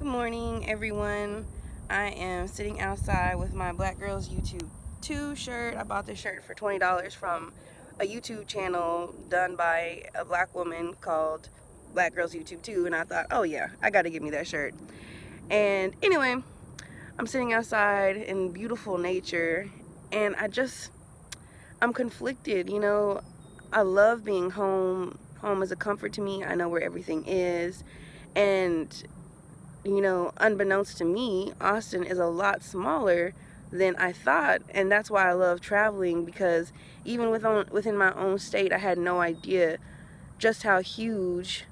Good morning, everyone. I am sitting outside with my Black Girls YouTube 2 shirt. I bought this shirt for $20 from a YouTube channel done by a black woman called Black Girls YouTube 2, and I thought, oh yeah, I gotta get me that shirt. And anyway, I'm sitting outside in beautiful nature, and I'm conflicted, you know. I love being home. Home is a comfort to me. I know where everything is, and you know, unbeknownst to me, Austin is a lot smaller than I thought, and that's why I love traveling, because even within my own state, I had no idea just how huge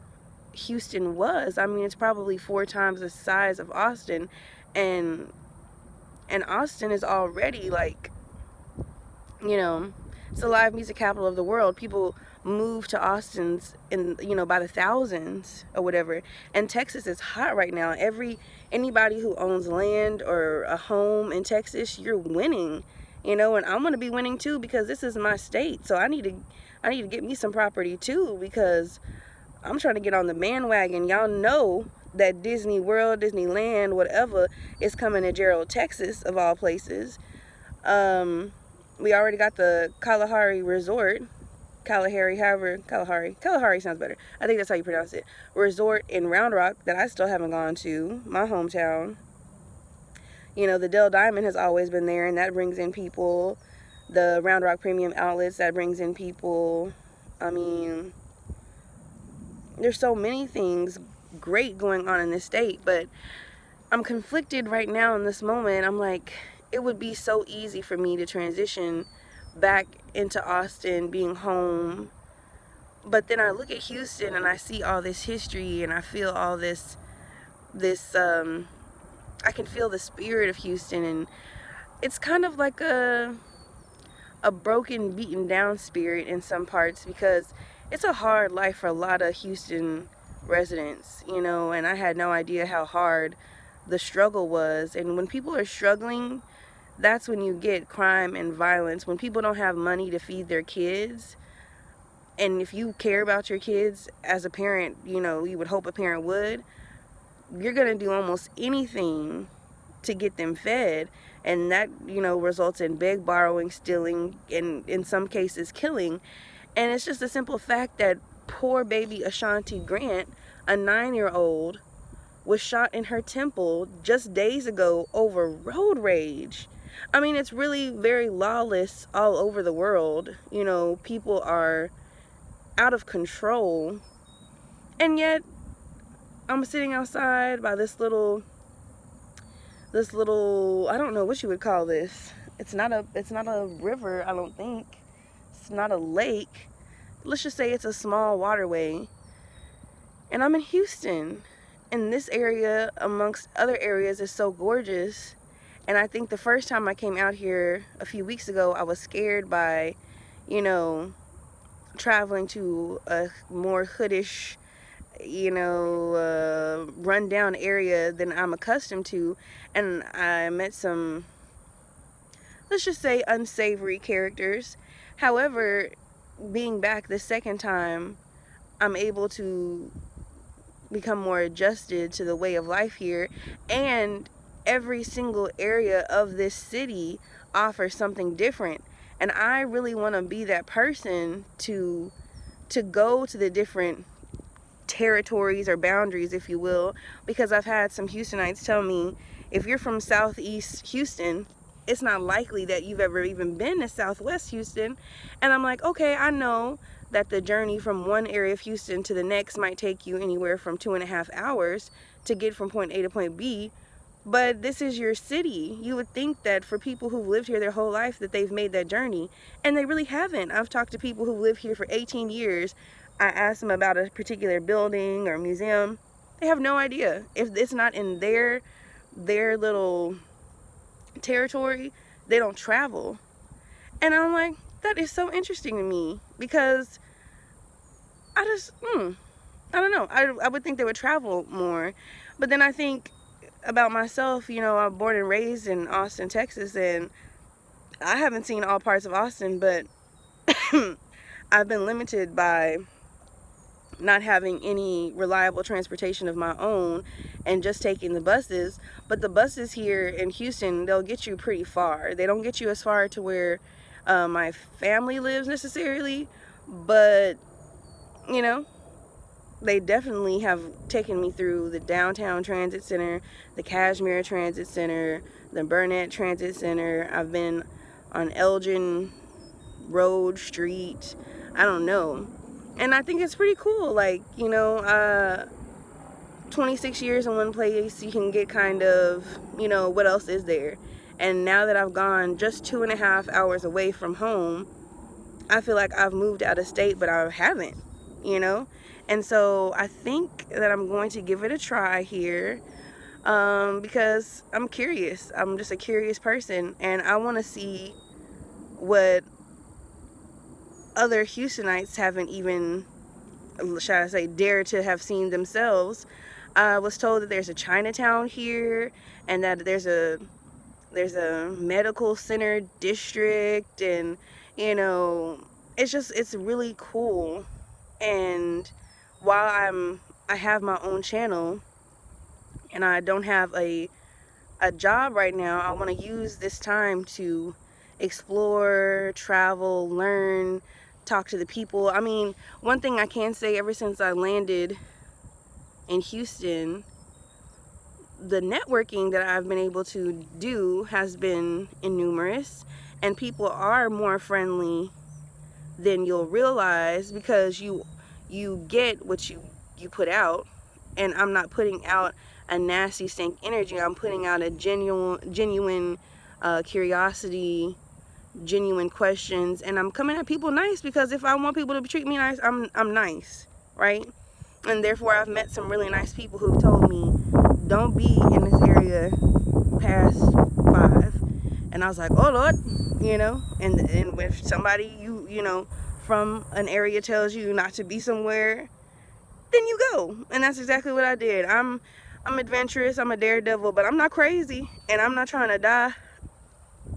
Houston was. I mean, it's probably 4 times the size of Austin, and Austin is already like, you know, it's the live music capital of the world. People move to Austin's by the thousands or whatever. And Texas is hot right now. Anybody who owns land or a home in Texas, you're winning. And I'm gonna be winning too, because this is my state. So I need to get me some property too, because I'm trying to get on the bandwagon. Y'all know that Disney World, Disneyland, whatever, is coming to Gerald, Texas, of all places. We already got the Kalahari Resort, Kalahari sounds better. I think that's how you pronounce it. Resort in Round Rock that I still haven't gone to, my hometown. The Dell Diamond has always been there, and that brings in people. The Round Rock Premium Outlets, that brings in people. I mean, there's so many things great going on in this state, but I'm conflicted right now in this moment. I'm like, it would be so easy for me to transition back into Austin, being home. But then I look at Houston and I see all this history, and I feel all this I can feel the spirit of Houston, and it's kind of like a broken, beaten down spirit in some parts, because it's a hard life for a lot of Houston residents, and I had no idea how hard the struggle was. And when people are struggling, that's when you get crime and violence. When people don't have money to feed their kids, and if you care about your kids as a parent, you would hope a parent would, you're gonna do almost anything to get them fed. And that, results in beg, borrowing, stealing, and in some cases killing. And it's just a simple fact that poor baby Ashanti Grant, a 9-year-old, was shot in her temple just days ago over road rage. I mean, it's really very lawless all over the world. People are out of control. And yet, I'm sitting outside by this little, I don't know what you would call this. It's not a river, I don't think. It's not a lake. Let's just say it's a small waterway. And I'm in Houston. And this area, amongst other areas, is so gorgeous. And I think the first time I came out here a few weeks ago, I was scared by, traveling to a more hoodish, rundown area than I'm accustomed to. And I met some, let's just say, unsavory characters. However, being back the second time, I'm able to become more adjusted to the way of life here, and every single area of this city offers something different. And I really want to be that person to go to the different territories or boundaries, if you will, because I've had some Houstonites tell me, if you're from Southeast Houston, it's not likely that you've ever even been to Southwest Houston. And I'm like, okay, I know that the journey from one area of Houston to the next might take you anywhere from 2.5 hours to get from point A to point B, but this is your city. You would think that for people who've lived here their whole life that they've made that journey, and they really haven't. I've talked to people who've lived here for 18 years. I asked them about a particular building or museum. They have no idea. If it's not in their little territory, they don't travel. And I'm like, that is so interesting to me, because I don't know. I would think they would travel more. But then I think about myself, I'm born and raised in Austin, Texas, and I haven't seen all parts of Austin, but I've been limited by not having any reliable transportation of my own and just taking the buses. But the buses here in Houston, they'll get you pretty far. They don't get you as far to where my family lives necessarily, but you know, they definitely have taken me through the Downtown Transit Center, the Cashmere Transit Center, the Burnett Transit Center. I've been on Elgin Road, Street, I don't know. And I think it's pretty cool. Like, you know, 26 years in one place, you can get kind of, you know, what else is there? And now that I've gone just 2.5 hours away from home, I feel like I've moved out of state, but I haven't, you know? And so I think that I'm going to give it a try here because I'm curious. I'm just a curious person, and I want to see what other Houstonites haven't even, shall I say, dared to have seen themselves. I was told that there's a Chinatown here, and that there's a medical center district, and you know, it's really cool. And while I have my own channel and I don't have a job right now, I want to use this time to explore, travel, learn, talk to the people. I mean, one thing I can say, ever since I landed in Houston, the networking that I've been able to do has been innumerous, and people are more friendly than you'll realize, because you get what you put out. And I'm not putting out a nasty stink energy. I'm putting out a genuine curiosity, genuine questions, and I'm coming at people nice, because if I want people to treat me nice, I'm nice, right? And therefore I've met some really nice people who've told me, don't be in this area past 5. And I was like, oh Lord, you know. And if somebody you know from an area tells you not to be somewhere, then you go. And that's exactly what I did. I'm adventurous, I'm a daredevil, but I'm not crazy, and I'm not trying to die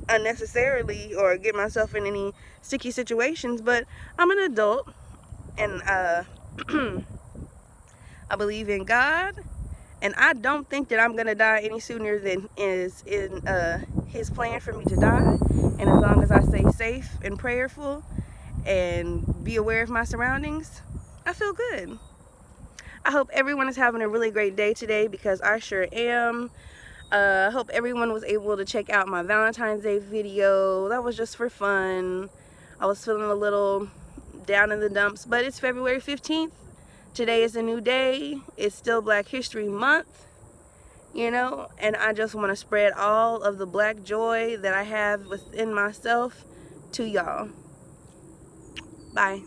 unnecessarily or get myself in any sticky situations. But I'm an adult, and I believe in God, and I don't think that I'm gonna die any sooner than is in his plan for me to die. And as long as I stay safe and prayerful and be aware of my surroundings, I feel good. I hope everyone is having a really great day today, because I sure am. I hope everyone was able to check out my Valentine's Day video. That was just for fun. I was feeling a little down in the dumps, but it's February 15th. Today is a new day. It's still Black History Month, you know, and I just want to spread all of the black joy that I have within myself to y'all. Bye.